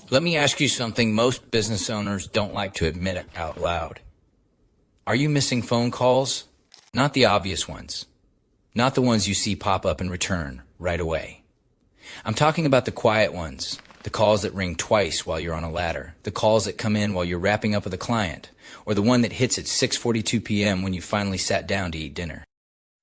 Let me ask you something most business owners don't like to admit out loud. Are you missing phone calls? Not the obvious ones. Not the ones you see pop up and return right away. I'm talking about the quiet ones, the calls that ring twice while you're on a ladder, the calls that come in while you're wrapping up with a client, or the one that hits at 6:42 p.m. when you finally sat down to eat dinner.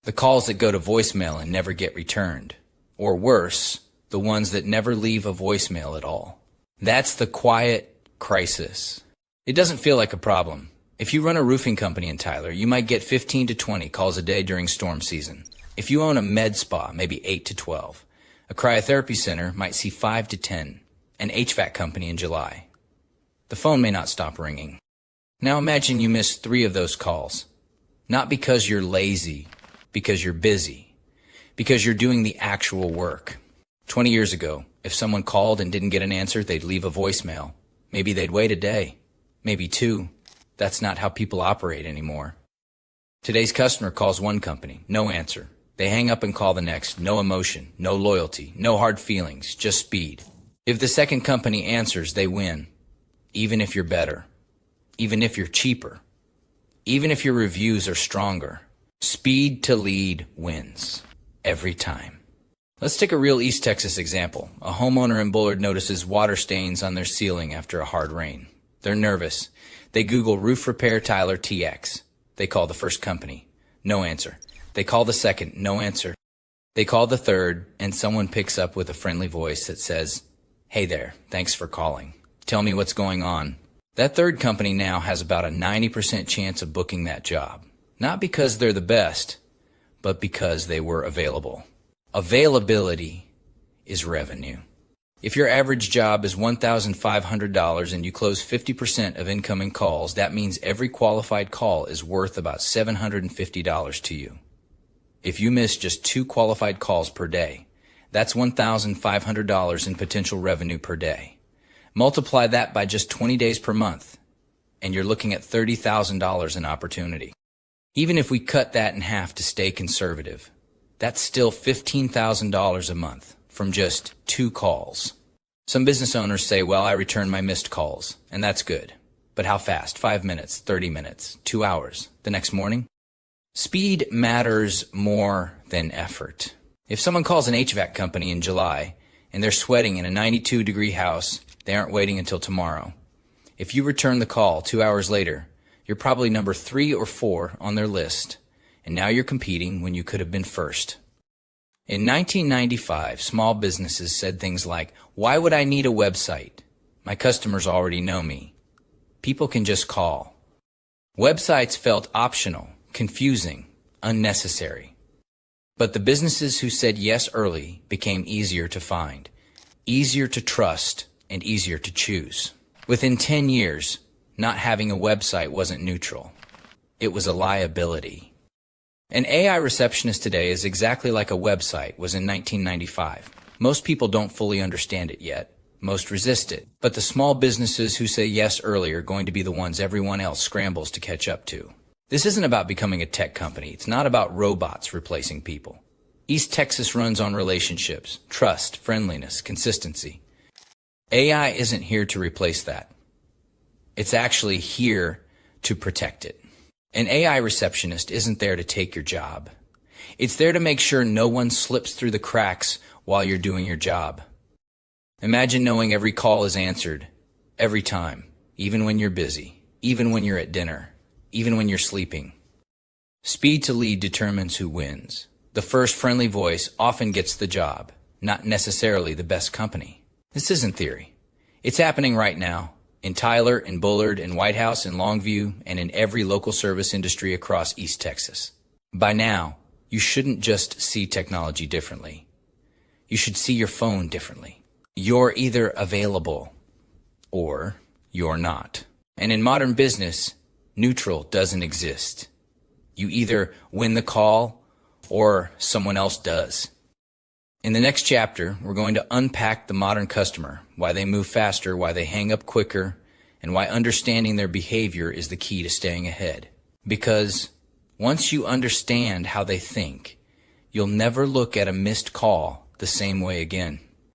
The calls that go to voicemail and never get returned. Or worse, the ones that never leave a voicemail at all. That's the quiet crisis. It doesn't feel like a problem. If you run a roofing company in Tyler, you might get 15 to 20 calls a day during storm season. If you own a med spa, maybe 8 to 12. A cryotherapy center might see 5 to 10. An HVAC company in July. The phone may not stop ringing. Now imagine you miss 3 of those calls. Not because you're lazy, because you're busy. Because you're doing the actual work. 20 years ago, if someone called and didn't get an answer, they'd leave a voicemail. Maybe they'd wait a day. Maybe 2. That's not how people operate anymore. Today's customer calls one company, no answer. They hang up and call the next, no emotion, no loyalty, no hard feelings, just speed. If the second company answers, they win. Even if you're better. Even if you're cheaper. Even if your reviews are stronger. Speed to lead wins. Every time. Let's take a real East Texas example. A homeowner in Bullard notices water stains on their ceiling after a hard rain. They're nervous. They Google roof repair Tyler TX. They call the first company. No answer. They call the second. No answer. They call the third, and someone picks up with a friendly voice that says, "Hey there, thanks for calling. Tell me what's going on." That third company now has about a 90% chance of booking that job. Not because they're the best, but because they were available. Availability is revenue. If your average job is $1,500 and you close 50% of incoming calls, that means every qualified call is worth about $750 to you. If you miss just 2 qualified calls per day, that's $1,500 in potential revenue per day. Multiply that by just 20 days per month, and you're looking at $30,000 in opportunity. Even if we cut that in half to stay conservative, that's still $15,000 a month from just 2 calls. Some business owners say, well, I return my missed calls, and that's good. But how fast? 5 minutes, 30 minutes, 2 hours, the next morning? Speed matters more than effort. If someone calls an HVAC company in July and they're sweating in a 92-degree house, they aren't waiting until tomorrow. If you return the call 2 hours later, you're probably number 3 or 4 on their list, and now you're competing when you could have been first. In 1995, small businesses said things like, "Why would I need a website? My customers already know me. People can just call." Websites felt optional, confusing, unnecessary. But the businesses who said yes early became easier to find, easier to trust, and easier to choose. Within 10 years, not having a website wasn't neutral. It was a liability. An AI receptionist today is exactly like a website was in 1995. Most people don't fully understand it yet. Most resist it. But the small businesses who say yes early are going to be the ones everyone else scrambles to catch up to. This isn't about becoming a tech company. It's not about robots replacing people. East Texas runs on relationships, trust, friendliness, consistency. AI isn't here to replace that. It's actually here to protect it. An AI receptionist isn't there to take your job. It's there to make sure no one slips through the cracks while you're doing your job. Imagine knowing every call is answered, every time, even when you're busy, even when you're at dinner, even when you're sleeping. Speed to lead determines who wins. The first friendly voice often gets the job, not necessarily the best company. This isn't theory. It's happening right now. In Tyler, in Bullard, in White House, in Longview, and in every local service industry across East Texas. By now, you shouldn't just see technology differently. You should see your phone differently. You're either available or you're not. And in modern business, neutral doesn't exist. You either win the call or someone else does. In the next chapter, we're going to unpack the modern customer, why they move faster, why they hang up quicker, and why understanding their behavior is the key to staying ahead. Because once you understand how they think, you'll never look at a missed call the same way again.